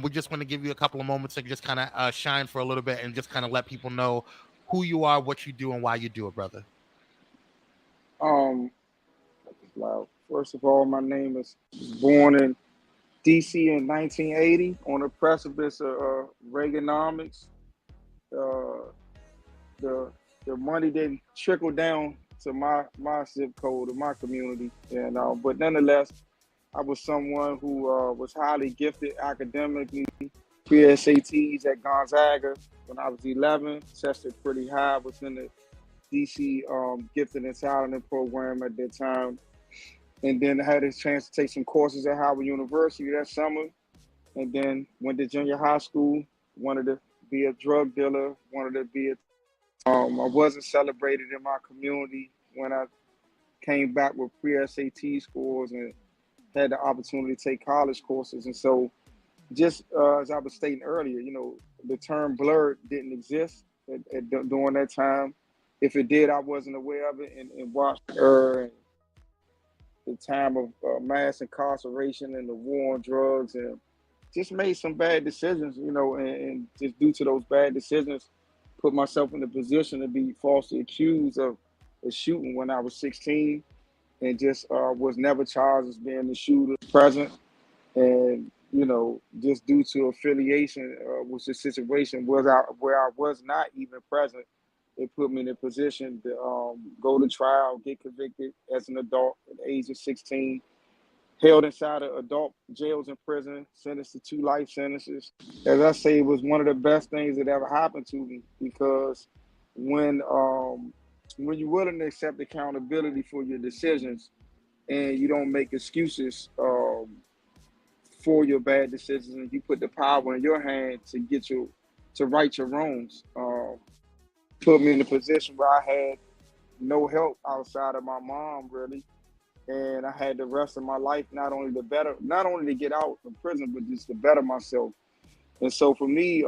We just want to give you a couple of moments to just kind of shine for a little bit and just kind of let people know who you are, what you do, and why you do it, brother. First of all, my name is born in DC in 1980 on the precipice of Reaganomics. The money didn't trickle down to my zip code or my community, and but nonetheless, I was someone who was highly gifted academically. Pre-SATs at Gonzaga when I was 11, tested pretty high. I was in the DC Gifted and Talented program at that time. And then I had a chance to take some courses at Howard University that summer. And then went to junior high school, wanted to be a drug dealer, wanted to be I wasn't celebrated in my community when I came back with pre-SAT scores and had the opportunity to take college courses. And so just as I was stating earlier, you know, the term blerd didn't exist during that time. If it did, I wasn't aware of it, and watched the time of mass incarceration and the war on drugs, and just made some bad decisions, you know, and just due to those bad decisions, put myself in a position to be falsely accused of a shooting when I was 16, and just was never charged as being the shooter present. And, you know, just due to affiliation with the situation where I was not even present, it put me in a position to go to trial, get convicted as an adult at the age of 16, held inside of adult jails and prison, sentenced to 2 life sentences. As I say, it was one of the best things that ever happened to me, because when you're willing to accept accountability for your decisions and you don't make excuses for your bad decisions, and you put the power in your hand to right your wrongs, put me in a position where I had no help outside of my mom, really. And I had the rest of my life not only to get out of prison, but just to better myself. And so for me,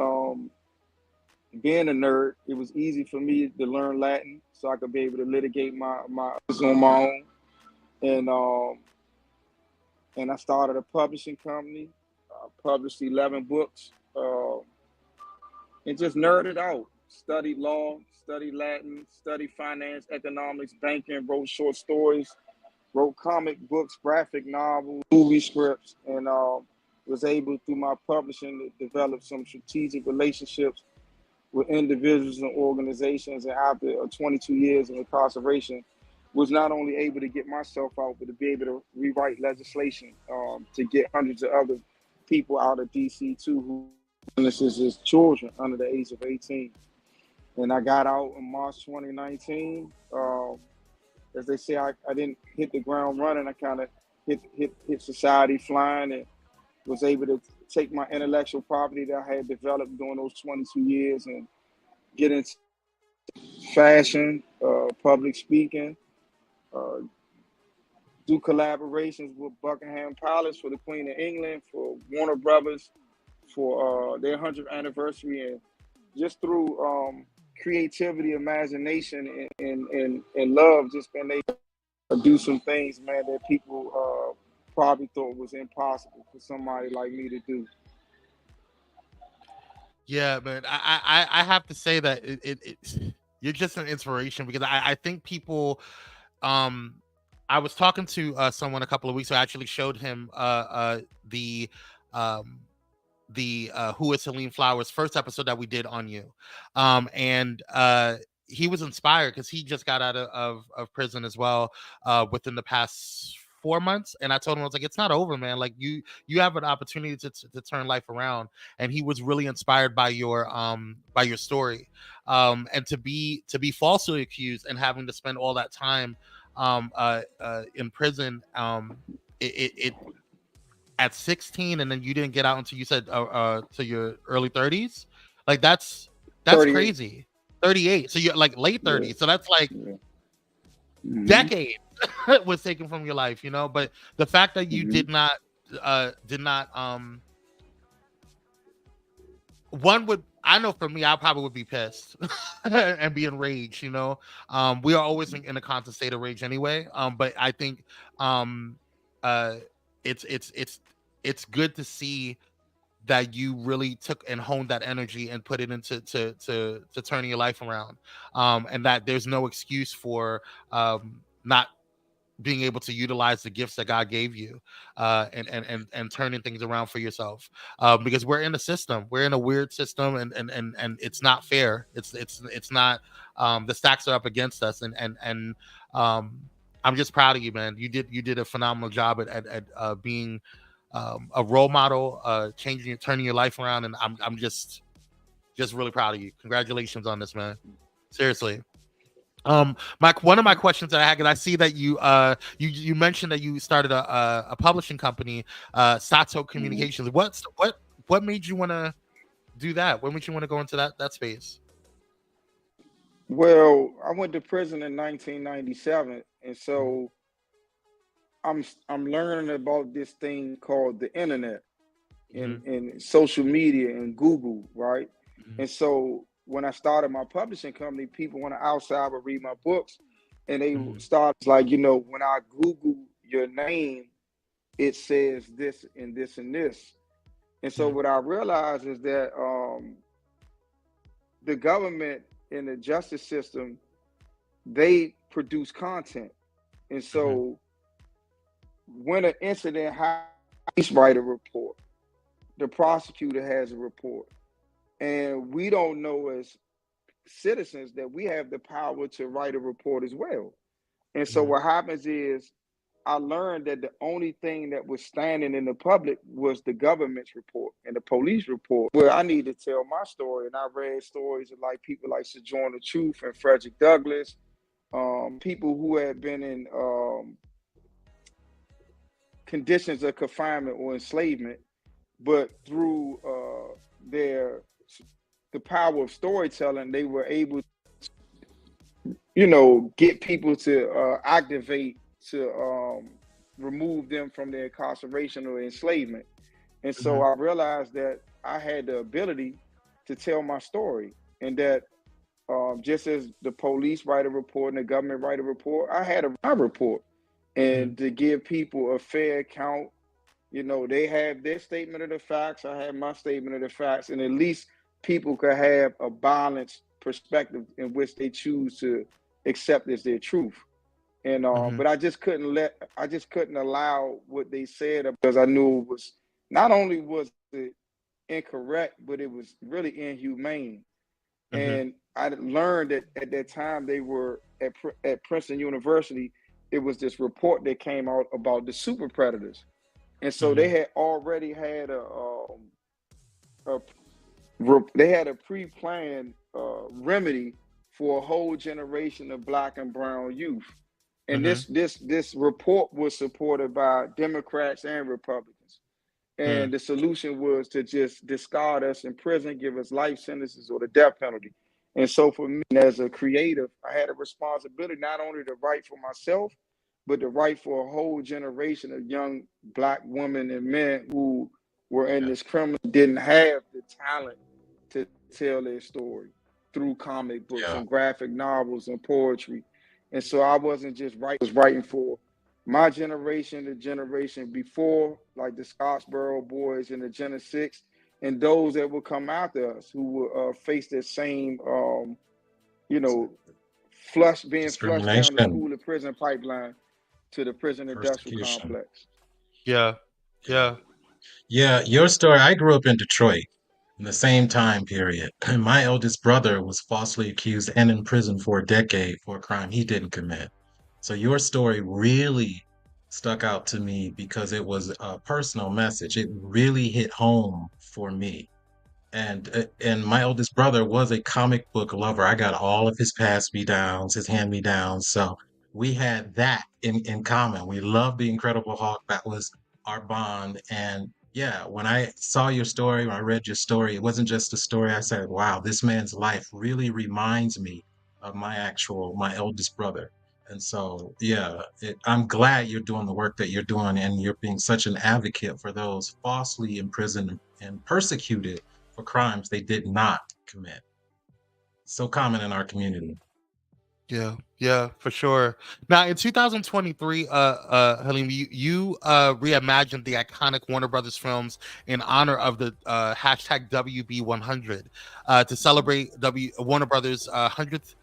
being a nerd, it was easy for me to learn Latin so I could be able to litigate my on my own. And I started a publishing company, published 11 books, and just nerded out. Studied law, studied Latin, studied finance, economics, banking, wrote short stories, wrote comic books, graphic novels, movie scripts, and was able, through my publishing, to develop some strategic relationships with individuals and organizations. And after 22 years of incarceration, was not only able to get myself out, but to be able to rewrite legislation to get hundreds of other people out of DC too, who sentences as children under the age of 18. And I got out in March 2019. As they say, I didn't hit the ground running. I kind of hit society flying, and was able to take my intellectual property that I had developed during those 22 years and get into fashion, public speaking, do collaborations with Buckingham Palace for the Queen of England, for Warner Brothers, for their 100th anniversary, and just through creativity, imagination, and love, just been able to do some things, man, that people probably thought was impossible for somebody like me to do. Yeah, man. I have to say that you're just an inspiration, because I think people. I was talking to someone a couple of weeks ago. I actually showed him the Who is Halim Flowers first episode that we did on you, and he was inspired because he just got out of prison as well within the past 4 months. And I told him, I was like, it's not over, man. Like you have an opportunity to turn life around. And he was really inspired by your story, and to be falsely accused and having to spend all that time in prison, it at 16, and then you didn't get out until you said to your early 30s. Like that's 38. Crazy. 38. So you're like late 30s. Yeah. So that's like decades was taken from your life, you know. But the fact that you did not one would, I know for me, I probably would be pissed and be enraged, you know. We are always in a constant state of rage anyway. But I think it's good to see that you really took and honed that energy and put it into to turning your life around, and that there's no excuse for not being able to utilize the gifts that God gave you, and turning things around for yourself, because we're in a system, we're in a weird system, and it's not fair. It's not, the stacks are up against us, and I'm just proud of you, man. You did a phenomenal job at being a role model, turning your life around, and I'm just really proud of you. Congratulations on this, man. Seriously. One of my questions that I had, because I see that you mentioned that you started a publishing company, Sato Communications. What made you want to do that? What made you want to go into that space? Well, I went to prison in 1997, and so I'm learning about this thing called the internet and social media and Google, right? And so when I started my publishing company, people on the outside would read my books, and they started like, when I Google your name, it says this and this and this. And so what I realized is that the government and the justice system, they produce content. And so when an incident happens, police write a report, the prosecutor has a report, and we don't know as citizens that we have the power to write a report as well. And so what happens is, I learned that the only thing that was standing in the public was the government's report and the police report, where I need to tell my story. And I read stories of like people like Sojourner Truth and Frederick Douglass, people who had been in conditions of confinement or enslavement, but through the power of storytelling, they were able to, get people to activate to remove them from their incarceration or enslavement. And so I realized that I had the ability to tell my story, and that just as the police write a report and the government write a report, I had a report, and to give people a fair account. They have their statement of the facts, I have my statement of the facts, and at least people could have a balanced perspective in which they choose to accept as their truth. And but I just couldn't allow what they said, because I knew it was, not only was it incorrect, but it was really inhumane. And I learned that at that time they were at Princeton University. It was this report that came out about the super predators, and so they had already had a pre-planned remedy for a whole generation of Black and brown youth. And this report was supported by Democrats and Republicans. And the solution was to just discard us in prison, give us life sentences or the death penalty. And so for me, as a creative, I had a responsibility not only to write for myself, but to write for a whole generation of young Black women and men who were in this criminal, didn't have the talent to tell their story through comic books and graphic novels and poetry. And so I wasn't just writing for my generation, the generation before, like the Scottsboro boys and the Gen 6, and those that will come after us who will face the same, being flushed down the school and prison pipeline to the prison industrial complex. Yeah. Your story, I grew up in Detroit in the same time period. My eldest brother was falsely accused and imprisoned for a decade for a crime he didn't commit. So your story really stuck out to me because it was a personal message. It really hit home for me. And my eldest brother was a comic book lover. I got all of his pass-me-downs, his hand-me-downs. So we had that in common. We loved the Incredible Hulk. That was our bond. And yeah, when I saw your story, when I read your story, it wasn't just a story. I said, wow, this man's life really reminds me of my eldest brother. And so, yeah, I'm glad you're doing the work that you're doing, and you're being such an advocate for those falsely imprisoned and persecuted for crimes they did not commit. So common in our community. Yeah, for sure. Now, in 2023, Halim, you reimagined the iconic Warner Brothers films in honor of the hashtag WB100 to celebrate Warner Brothers' 100th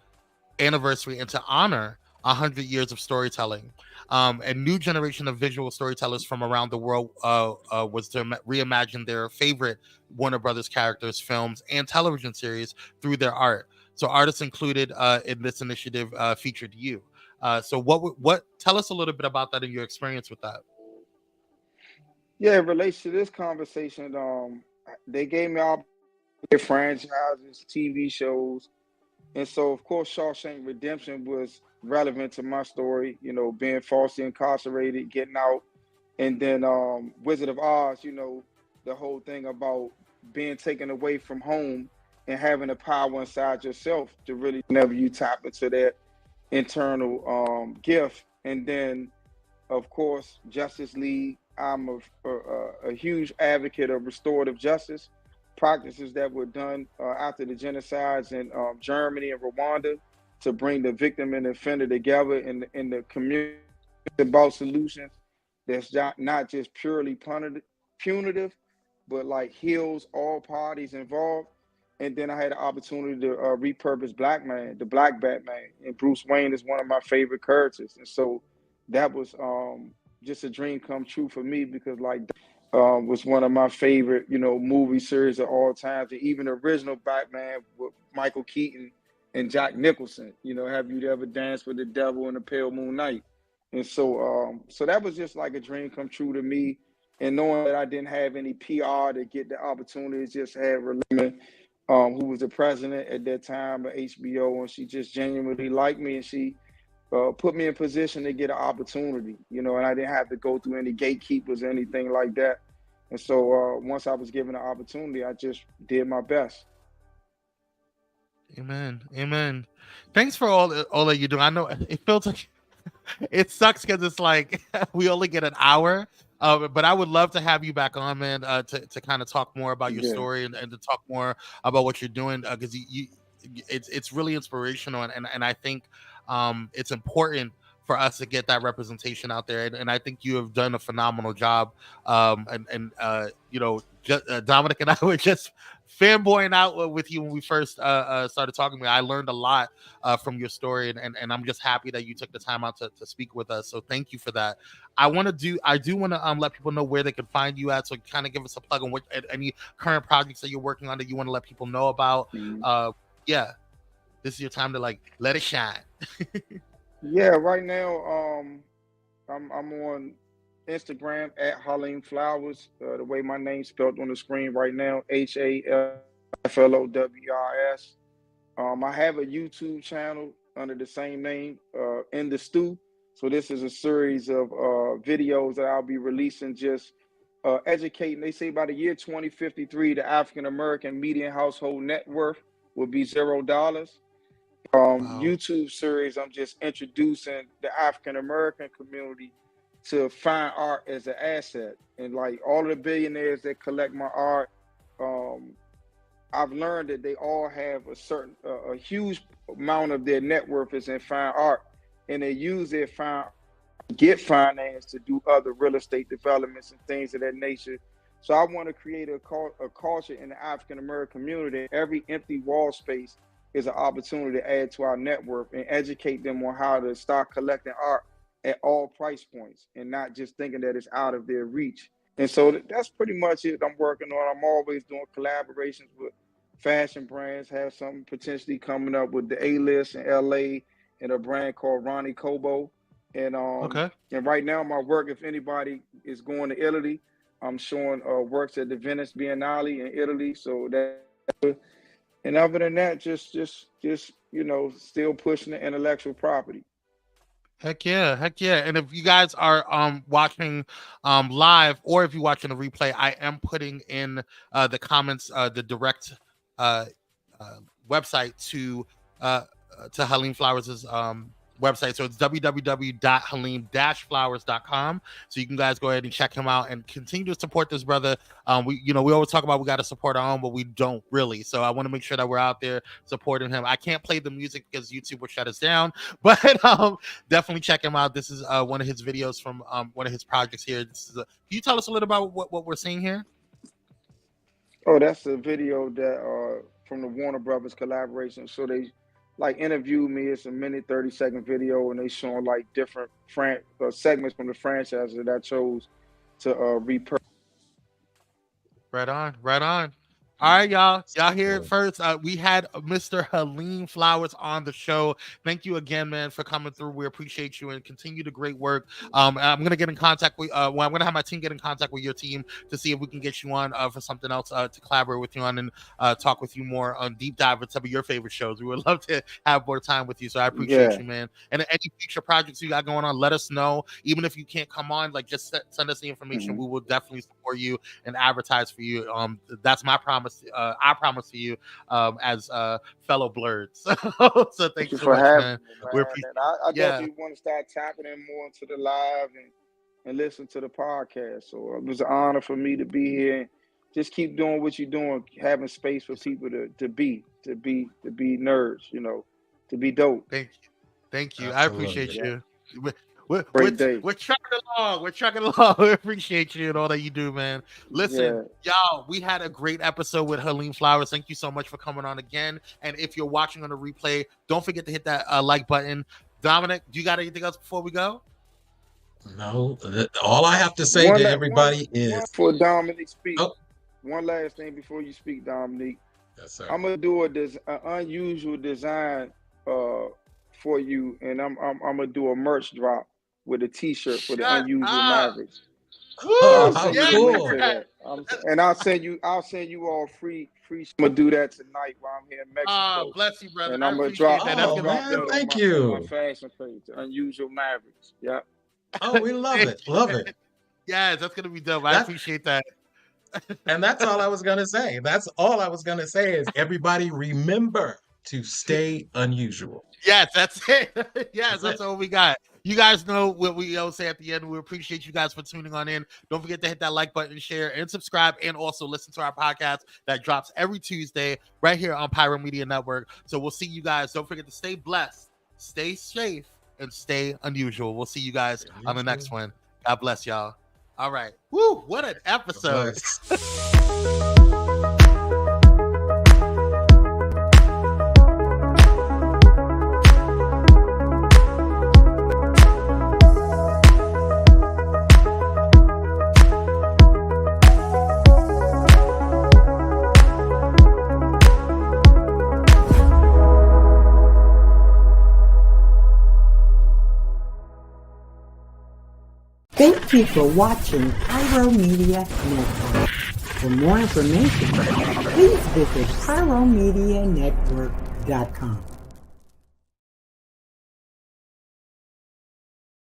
anniversary and to honor 100 years of storytelling. A new generation of visual storytellers from around the world was to reimagine their favorite Warner Brothers characters, films, and television series through their art. So artists included in this initiative featured you. So what tell us a little bit about that and your experience with that. Yeah, in relation to this conversation, they gave me all franchises, TV shows, and so of course Shawshank Redemption was relevant to my story. You know, being falsely incarcerated, getting out, and then Wizard of Oz. You know, the whole thing about being taken away from home and having the power inside yourself to really, whenever you tap into that internal gift, and then of course, Justice League. I'm a huge advocate of restorative justice practices that were done after the genocides in Germany and Rwanda to bring the victim and the offender together in the community about solutions that's not just purely punitive, but like heals all parties involved. And then I had the opportunity to repurpose the Black Batman, and Bruce Wayne is one of my favorite characters, and so that was just a dream come true for me because like was one of my favorite, you know, movie series of all times, and even the original Batman with Michael Keaton and Jack Nicholson. You know, have you ever danced with the devil in the Pale Moon Night? And so so that was just like a dream come true to me. And knowing that I didn't have any PR to get the opportunity, just had Halim, who was the president at that time of HBO, and she just genuinely liked me, and she put me in position to get an opportunity, you know, and I didn't have to go through any gatekeepers or anything like that. And so once I was given an opportunity, I just did my best. Amen. Amen. Thanks for all that you do. I know it feels like it sucks because it's like we only get an hour. But I would love to have you back on, man, to kind of talk more about your story and to talk more about what you're doing, because it's really inspirational, and I think it's important for us to get that representation out there, and I think you have done a phenomenal job. You know, Dominic and I were just fanboying out with you when we first started talking. I learned a lot from your story, and I'm just happy that you took the time out to speak with us. So thank you for that. I do want to let people know where they can find you at. So kind of give us a plug on what any current projects that you're working on that you want to let people know about. Yeah, this is your time to like let it shine. Yeah, right now I'm on Instagram at Halim Flowers, the way my name's spelled on the screen right now, HALFLOWRS. I have a YouTube channel under the same name, In the Stew. So this is a series of videos that I'll be releasing, just educating. They say by the year 2053, the African American median household net worth will be $0. Wow. YouTube series, I'm just introducing the African American community to fine art as an asset. And like all of the billionaires that collect my art, I've learned that they all have a huge amount of their net worth is in fine art, and they use their fine to get finance to do other real estate developments and things of that nature. So I want to create a culture in the African American community. Every empty wall space is an opportunity to add to our net worth and educate them on how to start collecting art at all price points and not just thinking that it's out of their reach. And so that's pretty much it I'm working on. I'm always doing collaborations with fashion brands, have something potentially coming up with the A-List in LA and a brand called Ronnie Kobo. And and right now my work, if anybody is going to Italy, I'm showing works at the Venice Biennale in Italy. So that, and other than that, just you know, still pushing the intellectual property. Heck yeah. And if you guys are watching live, or if you're watching a replay, I am putting in the comments the direct website to Halim Flowers' website. So it's www.halim-flowers.com. So you can guys go ahead and check him out and continue to support this brother. We always talk about we got to support our own, but we don't really. So I want to make sure that we're out there supporting him. I can't play the music because YouTube will shut us down, but definitely check him out. This is one of his videos from one of his projects here. Can you tell us a little about what we're seeing here? Oh, that's a video that from the Warner Brothers collaboration. So they like interviewed me. It's a minute 30-second video, and they showing like different segments from the franchise that I chose to repurpose. Right on. All right, y'all. Y'all hear it first. We had Mr. Halim Flowers on the show. Thank you again, man, for coming through. We appreciate you and continue the great work. I'm gonna get in contact with. I'm gonna have my team get in contact with your team to see if we can get you on for something else to collaborate with you on and talk with you more on deep dive with some of your favorite shows. We would love to have more time with you. So I appreciate you, man. And any future projects you got going on, let us know. Even if you can't come on, like just send us the information. We will definitely support you and advertise for you. That's my promise. I promise to you as fellow blerds. So thank you so much, man. I definitely want to start tapping in more into the live and listen to the podcast. So it was an honor for me to be here. Just keep doing what you're doing, having space for people to be nerds, you know, to be dope. Thank you. Absolutely. I appreciate you. We're trucking along. We're trucking along. We appreciate you and all that you do, man. Listen, y'all, we had a great episode with Halim Flowers. Thank you so much for coming on again. And if you're watching on the replay, don't forget to hit that like button. Dominic, do you got anything else before we go? No. All I have to say to everybody is... For Dominic speak. Oh. One last thing before you speak, Dominic. Yes, sir. I'm going to do an unusual design for you, and I'm going to do a merch drop with a T-shirt for the Unusual Mavericks. And I'll send you all free. I'm gonna do that tonight while I'm here in Mexico. Oh, bless you, brother. And I'm gonna drop that. Thank you. On my fashion page, Unusual Mavericks. Yeah. Oh, we love it. Love it. Yes, that's gonna be dope. I appreciate that. And that's all I was gonna say. That's all I was gonna say is everybody remember to stay unusual. Yes, that's it. Yes, that's all we got. You guys know what we always say at the end. We appreciate you guys for tuning on in. Don't forget to hit that like button, share, and subscribe, and also listen to our podcast that drops every Tuesday right here on Pyro Media Network. So we'll see you guys. Don't forget to stay blessed, stay safe, and stay unusual. We'll see you guys on the next one. God bless y'all. All right. Woo, what an episode. Thank you for watching Pyro Media Network. For more information, please visit pyromedianetwork.com.